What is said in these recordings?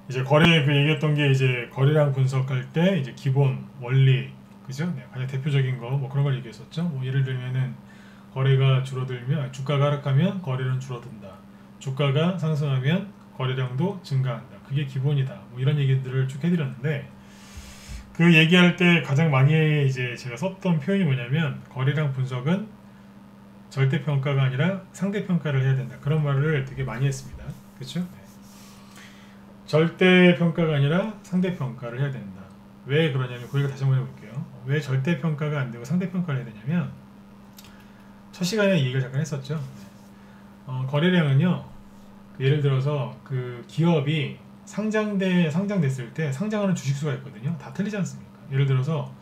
이제 거래 그 얘기했던 게 이제 거래량 분석할 때 이제 기본 원리 그죠? 네, 가장 대표적인 거 뭐 그런 걸 얘기했었죠. 뭐 예를 들면은 거래가 줄어들면 주가가 하락하면 거래는 줄어든다. 주가가 상승하면 거래량도 증가한다. 그게 기본이다. 뭐 이런 얘기들을 쭉 해드렸는데 그 얘기할 때 가장 많이 이제 제가 썼던 표현이 뭐냐면 거래량 분석은 절대 평가가 아니라 상대 평가를 해야 된다. 그런 말을 되게 많이 했습니다. 그렇죠? 네. 절대 평가가 아니라 상대 평가를 해야 된다. 왜 그러냐면 그 얘기 다시 한번 해볼게요. 왜 절대 평가가 안 되고 상대 평가를 해야 되냐면 첫 시간에 이 얘기를 잠깐 했었죠. 거래량은요. 예를 들어서 그 기업이 상장됐을 때 상장하는 주식수가 있거든요. 다 틀리지 않습니까? 예를 들어서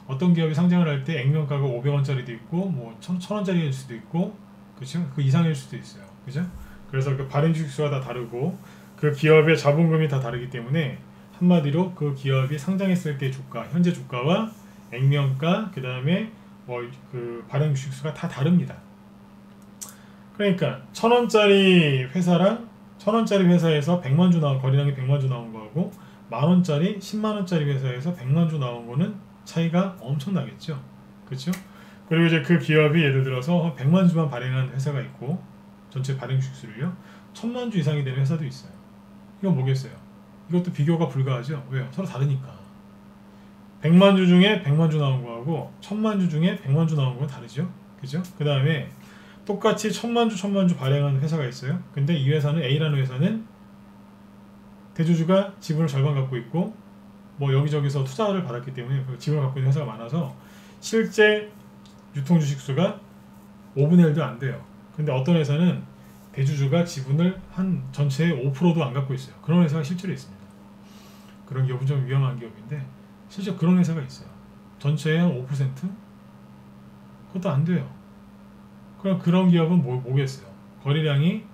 어떤 기업이 상장을 할 때 액면가가 500원짜리도 있고 뭐 1000원짜리일 수도 있고 그렇죠? 그 이상일 수도 있어요. 그죠? 그래서 그 발행 주식수가 다 다르고 그 기업의 자본금이 다 다르기 때문에 한마디로 그 기업이 상장했을 때 주가, 현재 주가와 액면가, 그 다음에 뭐 그 발행 주식수가 다 다릅니다. 그러니까 1000원짜리 회사랑 1000원짜리 회사에서 100만 주 나온 거래량이 100만 주 나온 거하고 만원짜리 10만원짜리 회사에서 100만 주 나온 거는 차이가 엄청나겠죠. 그렇죠? 그리고 이제 그 기업이 예를 들어서 100만 주만 발행한 회사가 있고 전체 발행 주식수를요 1000만 주 이상이 되는 회사도 있어요. 이건 뭐겠어요? 이것도 비교가 불가하죠. 왜요? 서로 다르니까. 100만 주 중에 100만 주 나온 거하고 1000만 주 중에 100만 주 나온 건 다르죠. 그죠? 그 다음에 똑같이 1000만 주 발행하는 회사가 있어요. 근데 이 회사는 A라는 회사는 대주주가 지분을 절반 갖고 있고 뭐 여기저기서 투자를 받았기 때문에 그 지분을 갖고 있는 회사가 많아서 실제 유통 주식수가 5분의 1도 안 돼요. 근데 어떤 회사는 대주주가 지분을 한 전체의 5%도 안 갖고 있어요. 그런 회사가 실제로 있습니다. 그런 기업은 좀 위험한 기업인데 실제 그런 회사가 있어요. 전체의 한 5%? 그것도 안 돼요. 그럼 그런 기업은 뭐겠어요? 거래량이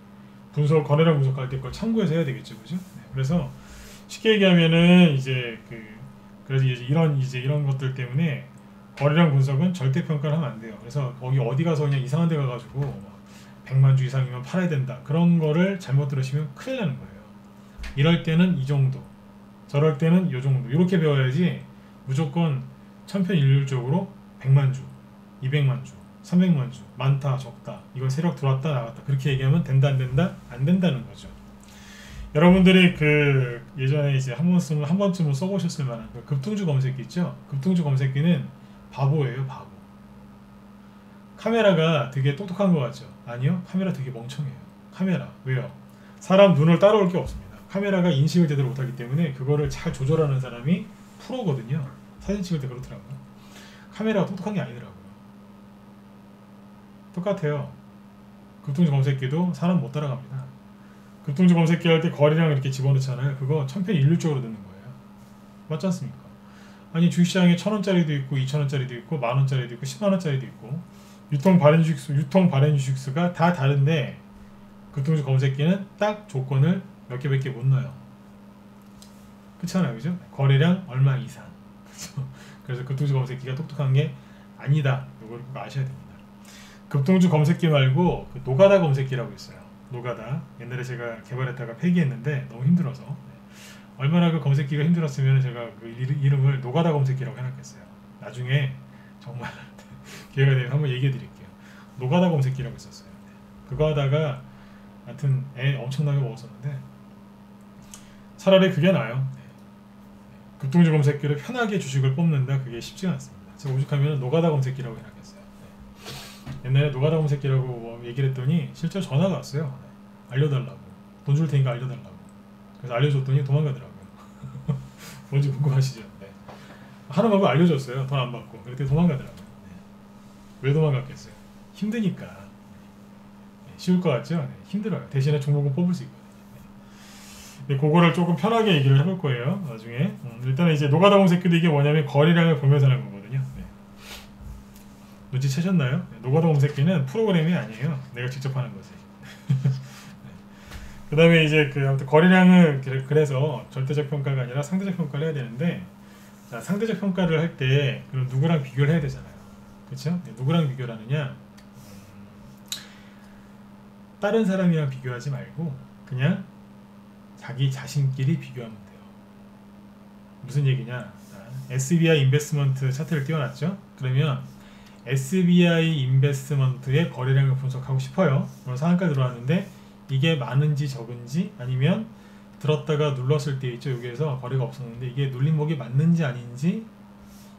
거래량 분석할 때 그걸 참고해서 해야 되겠죠, 그죠? 네, 그래서 쉽게 얘기하면은 그래서 이제 이런 것들 때문에 거래량 분석은 절대 평가를 하면 안 돼요. 그래서 거기 어디 가서 그냥 이상한 데 가가지고 100만 주 이상이면 팔아야 된다. 그런 거를 잘못 들으시면 큰일 나는 거예요. 이럴 때는 이 정도, 저럴 때는 이 정도 이렇게 배워야지 무조건 천편일률적으로 100만 주, 200만 주, 300만 주, 많다, 적다, 이거 세력 들어왔다 나갔다 그렇게 얘기하면 된다 안 된다? 안 된다는 거죠. 여러분들이 그 예전에 이제 한 번쯤은 써보셨을 만한 그 급등주 검색기 있죠? 급등주 검색기는 바보예요, 바보. 카메라가 되게 똑똑한 것 같죠? 아니요, 카메라 되게 멍청해요. 카메라 왜요? 사람 눈을 따라올 게 없습니다. 카메라가 인식을 제대로 못하기 때문에 그거를 잘 조절하는 사람이 프로거든요. 사진 찍을 때 그렇더라고요. 카메라가 똑똑한 게 아니더라고요. 똑같아요. 급등주 검색기도 사람 못 따라갑니다. 급등주 검색기 할 때 거래량 이렇게 집어넣잖아요. 그거 천편일률적으로 넣는 거예요. 맞지 않습니까? 아니 주식시장에 1000원짜리도 있고 2000원짜리도 있고 만원짜리도 있고 10만원짜리도 있고 유통 발행 주식수가 다 다른데 급등주 검색기는 딱 조건을 몇 개밖에 못 넣어요. 그렇잖아요, 그죠? 거래량 얼마 이상. 그래서 급등주 검색기가 똑똑한 게 아니다. 이걸 꼭 아셔야 됩니다. 급등주 검색기 말고 그 노가다 검색기라고 있어요. 노가다. 옛날에 제가 개발했다가 폐기했는데 너무 힘들어서 얼마나 그 검색기가 힘들었으면 제가 그 이름을 노가다 검색기라고 해놨겠어요. 나중에 정말 기회가 되면 한번 얘기해 드릴게요. 노가다 검색기라고 있었어요. 그거 하다가 하여튼 애 엄청나게 먹었었는데 차라리 그게 나아요. 급등주 검색기를 편하게 주식을 뽑는다. 그게 쉽지가 않습니다. 제가 오죽하면 노가다 검색기라고 해놨겠어요. 옛날에 노가다 검색기라고 뭐 얘기를 했더니 실제로 전화가 왔어요. 알려달라고. 돈 줄 테니까 알려달라고. 그래서 알려줬더니 도망가더라고요. 뭔지 궁금하시죠? 네. 하는 방법 알려줬어요. 돈 안 받고. 그랬더니 도망가더라고요. 네. 왜 도망갔겠어요? 힘드니까. 네. 쉬울 것 같죠? 네. 힘들어요. 대신에 종목은 뽑을 수 있거든요. 네. 그거를 조금 편하게 얘기를 해볼 거예요. 나중에. 일단은 이제 노가다 검색기도 이게 뭐냐면 거래량을 보면서 하는 거거든요. 네. 눈치채셨나요? 네. 노가다 검색기는 프로그램이 아니에요. 내가 직접 하는 거지. 그 다음에 이제 아무튼 거래량을 그래서 절대적 평가가 아니라 상대적 평가를 해야 되는데 자, 상대적 평가를 할 때 그럼 누구랑 비교를 해야 되잖아요. 그렇죠? 네, 누구랑 비교를 하느냐 다른 사람이랑 비교하지 말고 그냥 자기 자신끼리 비교하면 돼요. 무슨 얘기냐? SBI 인베스트먼트 차트를 띄워놨죠. 그러면 SBI 인베스트먼트의 거래량을 분석하고 싶어요. 오늘 상한가 들어왔는데 이게 많은지 적은지 아니면 들었다가 눌렀을 때 있죠. 여기에서 거래가 없었는데 이게 눌림목이 맞는지 아닌지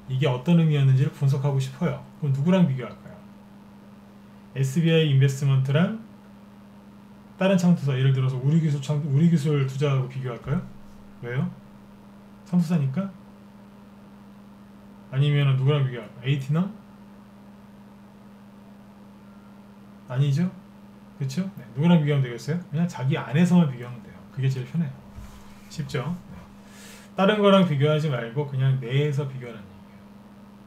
이게 어떤 의미였는지를 분석하고 싶어요. 그럼 누구랑 비교할까요? SBI 인베스트먼트랑 다른 창투사, 예를 들어서 우리기술 투자하고 비교할까요? 왜요? 창투사니까? 아니면 누구랑 비교할까요? 에이티넘? 아니죠? 그쵸? 네. 누구랑 비교하면 되겠어요? 그냥 자기 안에서만 비교하면 돼요. 그게 제일 편해요. 쉽죠? 네. 다른 거랑 비교하지 말고 그냥 내에서 비교하는 얘기예요.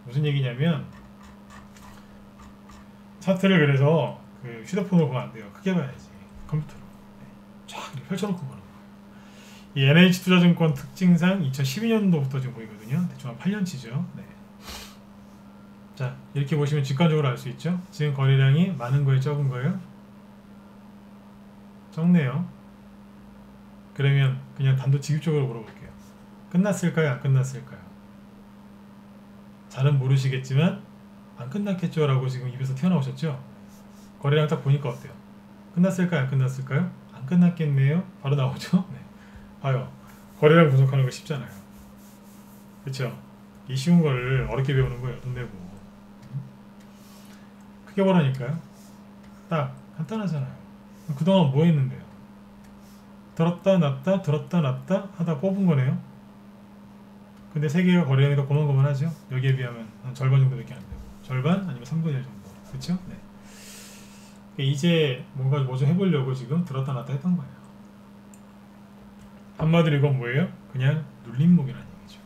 무슨 얘기냐면 차트를 그래서 그 휴대폰으로 보면 안 돼요. 크게 봐야지. 컴퓨터로. 네. 쫙 펼쳐놓고 보는 거예요. 이 NH투자증권 특징상 2012년도부터 지금 보이거든요. 대충 한 8년치죠. 네. 자, 이렇게 보시면 직관적으로 알 수 있죠. 지금 거래량이 많은 거예요, 적은 거예요? 적네요. 그러면 그냥 단도직입적으로 물어볼게요. 끝났을까요? 안 끝났을까요? 잘은 모르시겠지만 안 끝났겠죠 라고 지금 입에서 튀어나오셨죠? 거래량 딱 보니까 어때요? 끝났을까요? 안 끝났을까요? 안 끝났겠네요? 바로 나오죠? 네. 봐요. 거래량 분석하는 거 쉽잖아요. 그쵸? 이 쉬운 거를 어렵게 배우는 거예요. 돈 내고. 크게 보라니까요. 딱 간단하잖아요. 그동안 뭐 했는데요? 들었다 놨다 들었다 놨다 하다 뽑은 거네요. 근데 세 개가 거래량이 더 고만고만하죠. 여기에 비하면 한 절반 정도밖에 안 되고, 절반 아니면 3분의 1 정도. 그쵸? 네. 이제 뭔가 뭐 좀 해보려고 지금 들었다 놨다 했던 거예요. 한마디로 이건 뭐예요? 그냥 눌림목이라는 얘기죠.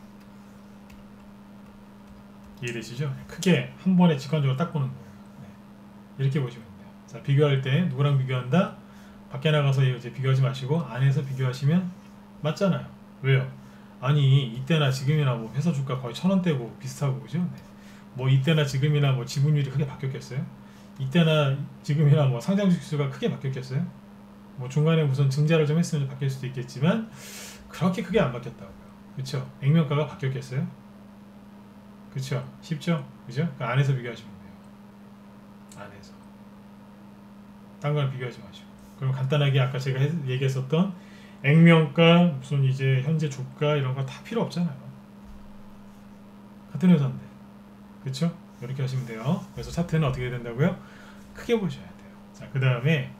이해되시죠? 크게 한 번에 직관적으로 딱 보는 거예요. 네. 이렇게 보시면 돼요. 자, 비교할 때 누구랑 비교한다? 밖에 나가서 이제 비교하지 마시고 안에서 비교하시면 맞잖아요. 왜요? 아니 이때나 지금이나 뭐 회사 주가 거의 1,000원대고 비슷하고 그죠? 네. 뭐 이때나 지금이나 뭐 지분율이 크게 바뀌었겠어요? 이때나 지금이나 뭐 상장 주식수가 크게 바뀌었겠어요? 뭐 중간에 무슨 증자를 좀 했으면 바뀔 수도 있겠지만 그렇게 크게 안 바뀌었다고요. 그쵸? 액면가가 바뀌었겠어요? 그쵸? 쉽죠? 그죠? 그 안에서 비교하시면 돼요. 안에서. 딴 거랑 비교하지 마시고. 그럼 간단하게 아까 제가 얘기했었던 액면가, 무슨 이제 현재 주가 이런 거 다 필요 없잖아요. 같은 회사인데. 그쵸? 이렇게 하시면 돼요. 그래서 차트는 어떻게 된다고요? 크게 보셔야 돼요. 자, 그 다음에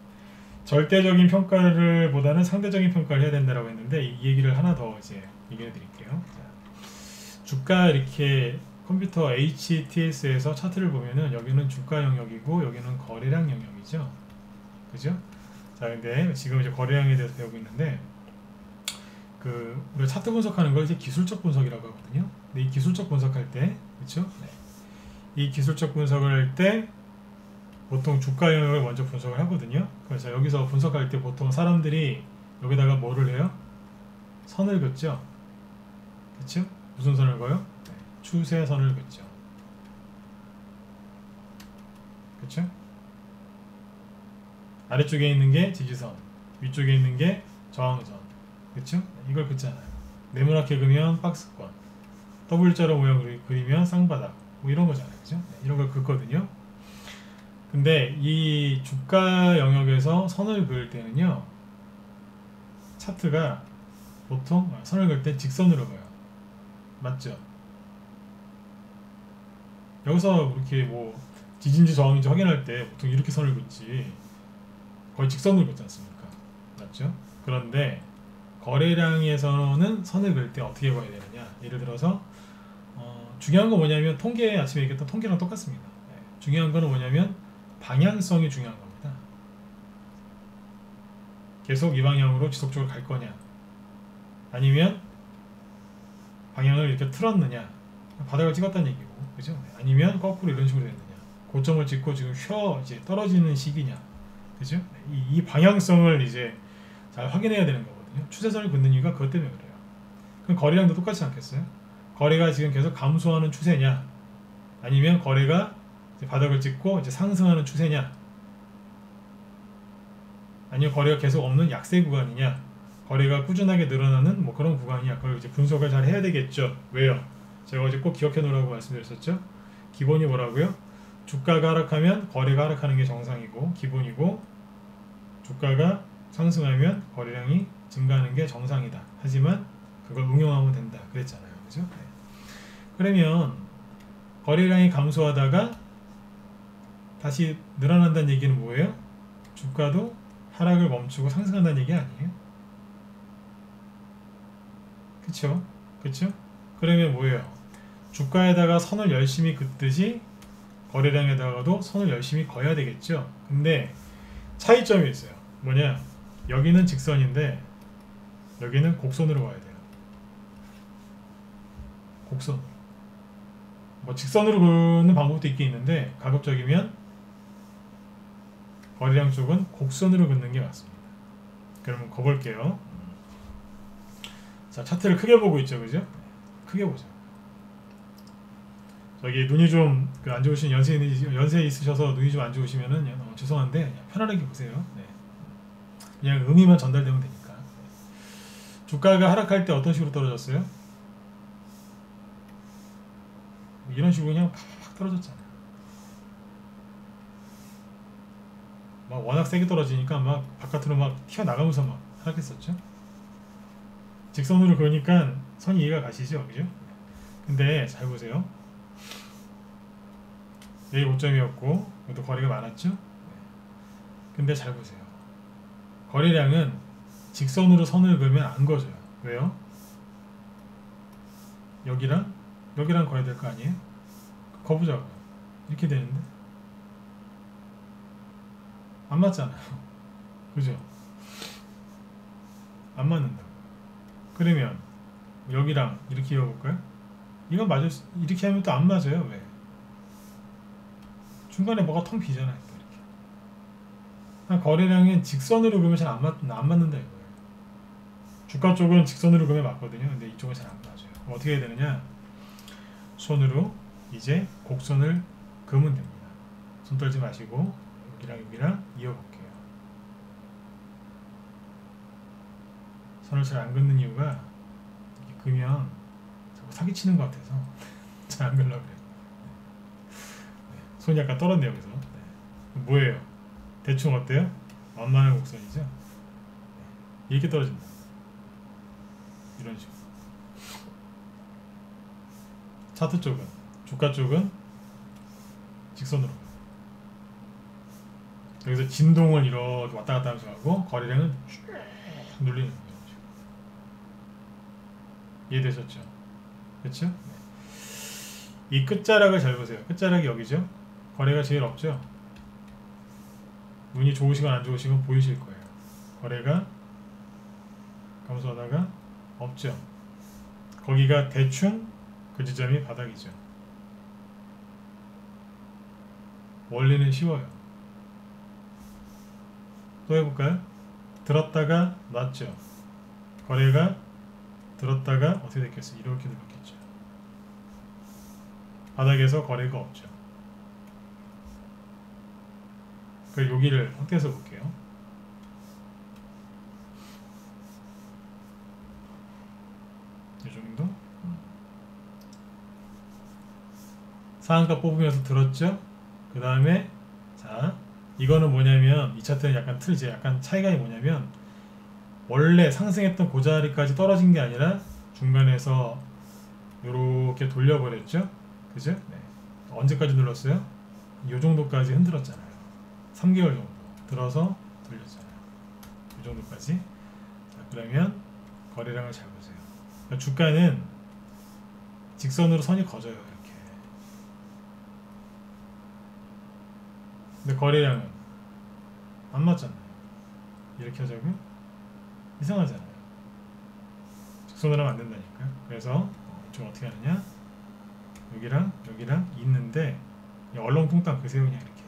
절대적인 평가를 보다는 상대적인 평가를 해야 된다고 했는데 이 얘기를 하나 더 이제 얘기해 드릴게요. 자, 주가 이렇게 컴퓨터 HTS에서 차트를 보면은 여기는 주가 영역이고 여기는 거래량 영역이죠. 그죠? 자, 근데 지금 이제 거래량에 대해서 배우고 있는데 그 우리가 차트 분석하는 걸 이제 기술적 분석이라고 하거든요. 근데 이 기술적 분석할 때, 그렇죠? 네. 이 기술적 분석을 할 때 보통 주가 영역을 먼저 분석을 하거든요. 그래서 여기서 분석할 때 보통 사람들이 여기다가 뭐를 해요? 선을 긋죠. 그렇죠? 무슨 선을 그어요? 네. 추세선을 긋죠. 그렇죠? 아래쪽에 있는 게 지지선, 위쪽에 있는 게 저항선. 그쵸? 이걸 긋잖아요. 네모나게 그리면 박스권, W자로 모양 그리면 쌍바닥, 뭐 이런 거잖아요. 그죠? 네, 이런 걸 긋거든요. 근데 이 주가 영역에서 선을 그을 때는요, 차트가 보통 선을 그을 때 직선으로 가요. 맞죠? 여기서 이렇게 뭐 지진지 저항인지 확인할 때 보통 이렇게 선을 긋지 거의 직선으로 긋지 않습니까? 맞죠? 그런데 거래량에서는 선을 그을 때 어떻게 봐야 되느냐? 예를 들어서 중요한 건 뭐냐면 통계, 아침에 얘기했던 통계랑 똑같습니다. 네. 중요한 거는 뭐냐면 방향성이 중요한 겁니다. 계속 이 방향으로 지속적으로 갈 거냐, 아니면 방향을 이렇게 틀었느냐, 바닥을 찍었다는 얘기고, 그죠? 아니면 거꾸로 이런 식으로 됐느냐, 고점을 찍고 지금 이제 떨어지는 시기냐, 그죠? 이 방향성을 이제 잘 확인해야 되는 거거든요. 추세선을 긋는 이유가 그것 때문에 그래요. 그럼 거래량도 똑같지 않겠어요? 거래가 지금 계속 감소하는 추세냐, 아니면 거래가 이제 바닥을 찍고 이제 상승하는 추세냐, 아니면 거래가 계속 없는 약세 구간이냐, 거래가 꾸준하게 늘어나는 뭐 그런 구간이야. 그걸 이제 분석을 잘 해야 되겠죠. 왜요? 제가 어제 꼭 기억해 놓으라고 말씀드렸었죠. 기본이 뭐라고요? 주가가 하락하면 거래가 하락하는 게 정상이고 기본이고, 주가가 상승하면 거래량이 증가하는 게 정상이다. 하지만 그걸 응용하면 된다. 그랬잖아요. 그죠? 네. 그러면 거래량이 감소하다가 다시 늘어난다는 얘기는 뭐예요? 주가도 하락을 멈추고 상승한다는 얘기 아니에요? 그쵸? 그쵸? 그러면 뭐예요? 주가에다가 선을 열심히 긋듯이 거래량에다가도 선을 열심히 그어야 되겠죠? 근데 차이점이 있어요. 뭐냐? 여기는 직선인데 여기는 곡선으로 가야 돼요. 곡선. 뭐 직선으로 그는 방법도 있긴 있는데 가급적이면 거래량 쪽은 곡선으로 긋는 게 맞습니다. 그러면 거볼게요. 자, 차트를 크게 보고 있죠, 그죠? 크게 보죠. 저기 눈이 좀 안 좋으신 연세 있으셔서 눈이 좀 안 좋으시면은 죄송한데 그냥 편안하게 보세요. 네. 그냥 의미만 전달되면 되니까. 네. 주가가 하락할 때 어떤 식으로 떨어졌어요? 이런 식으로 그냥 팍팍 떨어졌잖아요. 막 워낙 세게 떨어지니까 막 바깥으로 막 튀어나가면서 막 하락했었죠. 직선으로 그러니까 선이 이해가 가시죠, 그죠? 근데 잘 보세요. 여기 고점이었고 여기도 거래가 많았죠. 근데 잘 보세요. 거래량은 직선으로 선을 그으면 안 거져요. 왜요? 여기랑 거래야 될 거 아니에요? 거보자고 이렇게 되는데 안 맞잖아요. 그죠? 안 맞는다고. 그러면 여기랑 이렇게 이어볼까요? 이건 맞을 이렇게 하면 또 안 맞아요. 왜? 중간에 뭐가 텅 비잖아요. 또 이렇게. 거래량은 직선으로 그러면 잘 안 맞는다 이거예요. 주가 쪽은 직선으로 그러면 맞거든요. 근데 이쪽은 잘 안 맞아요. 어떻게 해야 되느냐? 손으로 이제 곡선을 그으면 됩니다. 손 떨지 마시고 여기랑 이어볼게요. 선을 잘 안 긋는 이유가 이렇게 그으면 자꾸 사기치는 것 같아서 잘 안 그으려고 그래요. 손이 약간 떨었네요. 여기서. 네. 뭐예요? 대충 어때요? 완만한 곡선이죠? 네. 이렇게 떨어진다. 이런 식으로. 차트 쪽은, 주가 쪽은 직선으로 가요. 여기서 진동을 이렇게 왔다 갔다 하면서 하고 거래량은 쭉 눌리는 거예요. 이해되셨죠? 그렇죠? 네. 이 끝자락을 잘 보세요. 끝자락이 여기죠? 거래가 제일 없죠? 눈이 좋으시건 안 좋으시건 보이실 거예요. 거래가 감소하다가 없죠? 거기가 대충 그 지점이 바닥이죠. 원리는 쉬워요. 또 해볼까요? 들었다가 놨죠. 거래가 들었다가 어떻게 됐겠어요? 이렇게 들었겠죠. 바닥에서 거래가 없죠. 그래서 여기를 확대해서 볼게요. 이 정도? 상한가 뽑으면서 들었죠? 그 다음에 자, 이거는 뭐냐면 이 차트는 약간 틀지, 약간 차이가 뭐냐면 원래 상승했던 그 자리까지 떨어진 게 아니라 중간에서 이렇게 돌려버렸죠? 그죠? 네. 언제까지 눌렀어요? 이 정도까지 흔들었잖아요. 3개월 정도 들어서 돌렸잖아요. 이 정도까지. 자, 그러면 거래량을 잘 보세요. 그러니까 주가는 직선으로 선이 거져요. 이렇게. 근데 거래량은 안 맞잖아요. 이렇게 하자고요? 이상하잖아요. 직선으로 하면 안 된다니까요. 그래서 좀 어떻게 하느냐? 여기랑 있는데 얼렁뚱땅 그세요. 그냥 이렇게.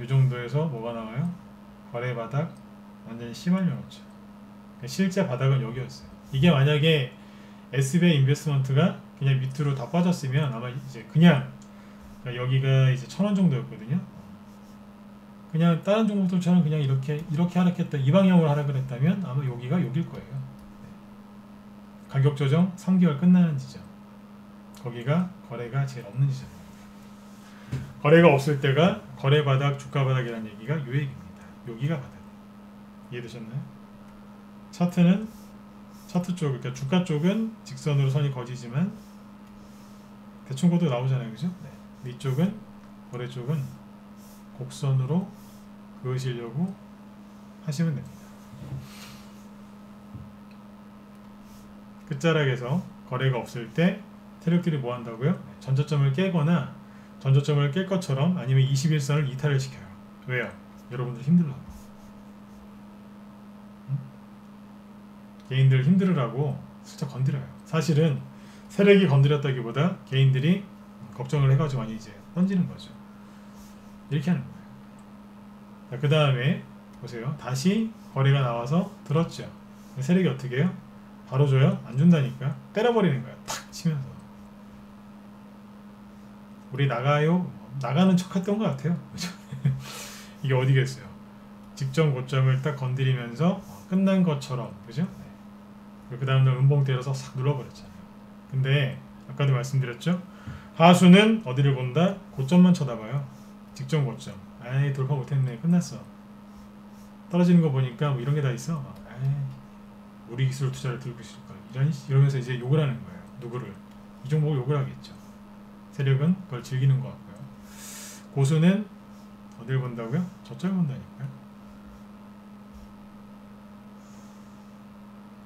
이 정도에서 뭐가 나와요? 거래 바닥 완전히 심하려놓죠. 실제 바닥은 여기였어요. 이게 만약에 SBI 인베스트먼트가 그냥 밑으로 다 빠졌으면 아마 이제 그냥 여기가 이제 1,000원 정도였거든요. 그냥 다른 종목들처럼 그냥 이렇게 하락했다, 이 방향으로 하락을 했다면 아마 여기가 여길 거예요. 가격 조정 3개월 끝나는 지점, 거기가 거래가 제일 없는 지점입니다. 거래가 없을 때가 거래 바닥, 주가 바닥이라는 얘기가 유액입니다. 여기가 바닥. 이해되셨나요? 차트는 차트 쪽, 그러니까 주가 쪽은 직선으로 선이 거지지만 대충 거도 나오잖아요, 그죠? 네. 이쪽은 거래 쪽은 곡선으로 그으시려고 하시면 됩니다. 끝자락에서 거래가 없을 때 세력들이 뭐 한다고요? 전저점을 깨거나 전저점을 깰 것처럼 아니면 21선을 이탈을 시켜요. 왜요? 여러분들 힘들라고. 개인들 힘들으라고 슬쩍 건드려요. 사실은 세력이 건드렸다기보다 개인들이 걱정을 해가지고 많이 이제 던지는 거죠. 이렇게 하는 거예요. 그 다음에 보세요. 다시 거래가 나와서 들었죠. 세력이 어떻게 해요? 바로 줘요? 안 준다니까 때려버리는 거야. 탁 치면서. 우리 나가요? 나가는 척 했던 것 같아요. 이게 어디겠어요? 직전 고점을 딱 건드리면서 끝난 것처럼, 그죠? 네. 그 다음날 음봉 때려서 싹 눌러버렸잖아요. 근데 아까도 말씀드렸죠? 하수는 어디를 본다? 고점만 쳐다봐요. 직전 고점. 아이 돌파 못했네. 끝났어. 떨어지는 거 보니까 뭐 이런 게 다 있어. 아이 우리 기술 투자를 들고 있을 거야. 이러면서 이제 욕을 하는 거예요. 누구를? 이 종목을 욕을 하겠죠. 세력은 그걸 즐기는 것 같고요. 고수는 어딜 본다고요? 저쪽을 본다니까요.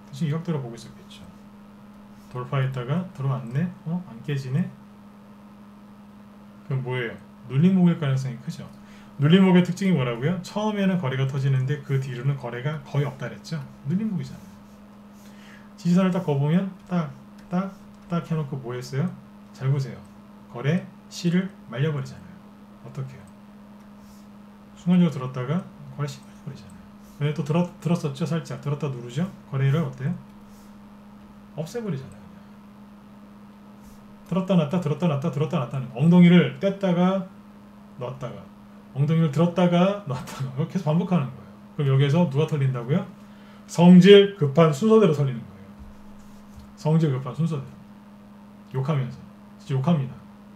대충 이 각도로 보고 있었겠죠. 돌파했다가 들어왔네? 안 깨지네? 그럼 뭐예요? 눌림목일 가능성이 크죠. 눌림목의 특징이 뭐라고요? 처음에는 거래가 터지는데 그 뒤로는 거래가 거의 없다 그랬죠. 눌림목이잖아요. 지지선을 딱 거보면 딱 해놓고 뭐 했어요? 잘 보세요. 거래 C를 말려버리잖아요. 어떻게 해요? 순간적으로 들었다가 거래 C 말려버리잖아요. 근데 또 들었었죠. 살짝 들었다 누르죠. 거래를 어때요? 없애버리잖아요. 들었다 놨다 들었다 놨다 들었다 놨다는 엉덩이를 뗐다가 놨다가 엉덩이를 들었다가 놨다가 계속 반복하는 거예요. 그럼 여기에서 누가 털린다고요? 성질 급한 순서대로 털리는 거예요. 성질 급한 순서대로. 욕하면서. 진짜 욕합니다.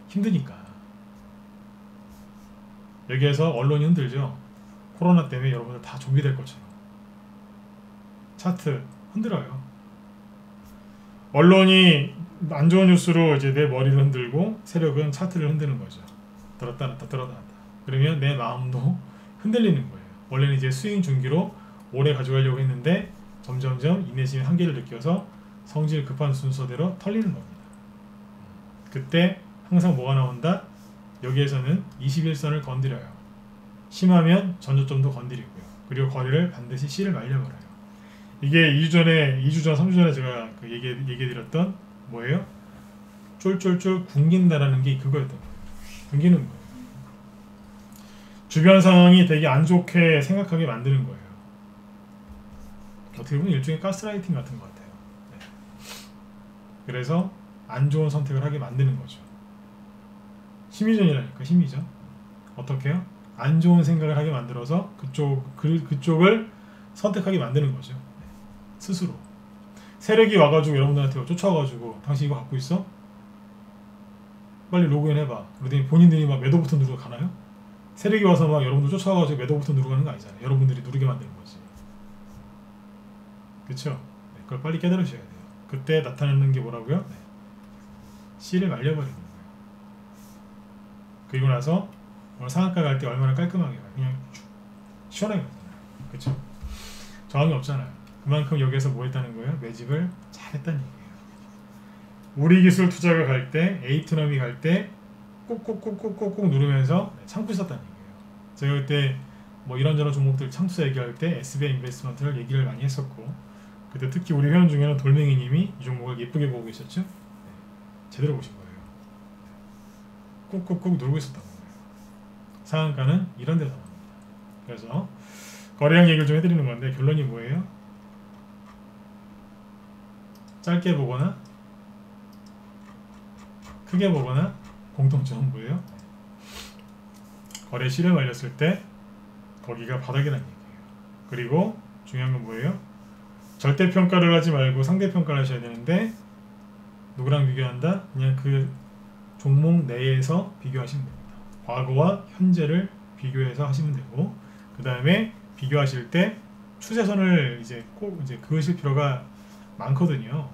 힘드니까. 여기에서 언론이 흔들죠. 코로나 때문에 여러분들 다 좀비 될 것처럼. 차트 흔들어요. 언론이 안 좋은 뉴스로 이제 내 머리를 흔들고 세력은 차트를 흔드는 거죠. 들었다 놨다 들었다 놨다. 그러면 내 마음도 흔들리는 거예요. 원래는 이제 스윙 중기로 오래 가져가려고 했는데 점점점 인내심의 한계를 느껴서 성질 급한 순서대로 털리는 겁니다. 그때 항상 뭐가 나온다? 여기에서는 21선을 건드려요. 심하면 전저점도 건드리고요. 그리고 거래를 반드시 C를 말려버려요. 이게 2주 전, 3주 전에 제가 그 얘기해드렸던 뭐예요? 쫄쫄쫄 굶긴다라는 게 그거였던 거예요. 굶기는 거예요. 주변 상황이 되게 안 좋게 생각하게 만드는 거예요. 어떻게 보면 일종의 가스라이팅 같은 것 같아요. 네. 그래서 안 좋은 선택을 하게 만드는 거죠. 심리전이라니까, 심리전. 어떻게 해요? 안 좋은 생각을 하게 만들어서 그쪽을 선택하게 만드는 거죠. 네. 스스로. 세력이 와가지고 여러분들한테 쫓아와가지고 당신 이거 갖고 있어? 빨리 로그인 해봐. 그러더니 본인들이 막 매도 버튼 누르고 가나요? 세력이 와서 막 여러분들 쫓아와가지고 매도 버튼 누르고 가는 거 아니잖아요. 여러분들이 누르게 만드는 거지. 그쵸? 네, 그걸 빨리 깨달으셔야 돼요. 그때 나타나는 게 뭐라고요? 네. C를 말려버리는 거예요. 그리고 나서 오늘 상한가 갈 때 얼마나 깔끔하게 가요. 그냥 시원하게 가잖아요. 그쵸? 저항이 없잖아요. 그만큼 여기에서 뭐 했다는 거예요? 매집을 잘했다는 얘기예요. 우리 기술 투자가 갈 때, 에이트넘이 갈 때 꾹꾹꾹꾹꾹꾹 누르면서 참고 있었다는 얘기예요. 제가 그때 뭐 이런저런 종목들 참투자 얘기할 때 SBI 인베스트먼트를 얘기를 많이 했었고, 그때 특히 우리 회원 중에는 돌멩이님이 이 종목을 예쁘게 보고 계셨죠? 네. 제대로 보신 거예요. 꾹꾹꾹 누르고 있었던 거예요. 상한가는 이런 데서 나옵니다. 그래서 거래량 얘기를 좀 해드리는 건데 결론이 뭐예요? 짧게 보거나 크게 보거나 공통점은 뭐예요? 거래 C를 말렸을 때 거기가 바닥이라는 얘기예요. 그리고 중요한 건 뭐예요? 절대평가를 하지 말고 상대평가를 하셔야 되는데 누구랑 비교한다? 그냥 그 종목 내에서 비교하시면 됩니다. 과거와 현재를 비교해서 하시면 되고, 그 다음에 비교하실 때 추세선을 이제 꼭 이제 그으실 필요가 많거든요.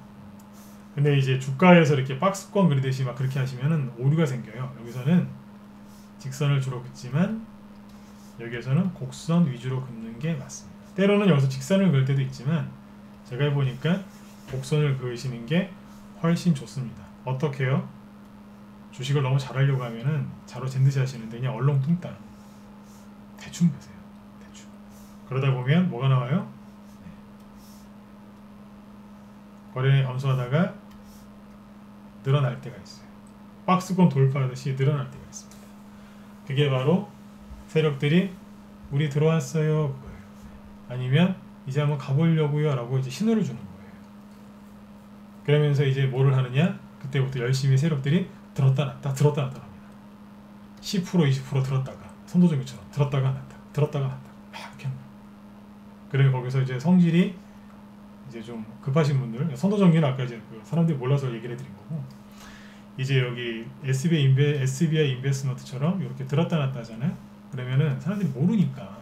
근데 이제 주가에서 이렇게 박스권 그리듯이 막 그렇게 하시면은 오류가 생겨요. 여기서는 직선을 주로 긋지만 여기에서는 곡선 위주로 긋는 게 맞습니다. 때로는 여기서 직선을 그을 때도 있지만 제가 해보니까 곡선을 그으시는 게 훨씬 좋습니다. 어떻게요? 주식을 너무 잘하려고 하면은 자로 잰듯이 하시는데 그냥 얼렁뚱땅 대충 보세요. 대충. 그러다 보면 뭐가 나와요? 네. 거래량이 감소하다가 늘어날 때가 있어요. 박스권 돌파하듯이 늘어날 때가 있습니다. 그게 바로 세력들이 우리 들어왔어요 그거예요. 아니면 이제 한번 가보려고요 라고 이제 신호를 주는 거예요. 그러면서 이제 뭐를 하느냐? 그때부터 열심히 세력들이 들었다 놨다 들었다 놨다 합니다. 10% 20% 들었다가 선도종교처럼 들었다가 놨다 들었다가 놨다 막 이렇게 합니다. 그러면 거기서 이제 성질이 이제 좀 급하신 분들, 선도종교는 아까 이제 그 사람들이 몰라서 얘기를 해드린 거고, 이제 여기 SBI 인베스트먼트처럼 이렇게 들었다 놨다 하잖아요. 그러면은 사람들이 모르니까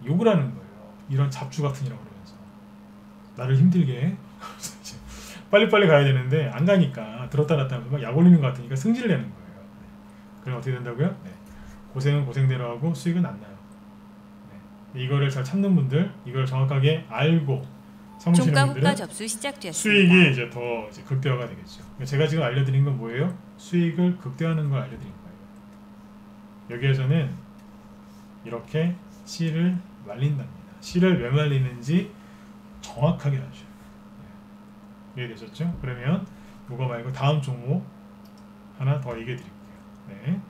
욕을 하는 거예요. 이런 잡주 같으니라고 그러면서 나를 힘들게 해? 빨리빨리 가야 되는데 안 가니까 들었다 놨다 하면서 막 약 올리는 것 같으니까 승질을 내는 거예요. 네. 그럼 어떻게 된다고요? 네. 고생은 고생대로 하고 수익은 안 나요. 네. 이거를 잘 참는 분들, 이걸 정확하게 알고 참으시는 분들은 수익이 이제 더 이제 극대화가 되겠죠. 제가 지금 알려드린 건 뭐예요? 수익을 극대화하는 걸 알려드린 거예요. 여기에서는 이렇게 씨를 말린답니다. 씨를 왜 말리는지 정확하게 하죠. 이해되셨죠? 그러면 이거 말고 다음 종목 하나 더 얘기해 드릴게요. 네.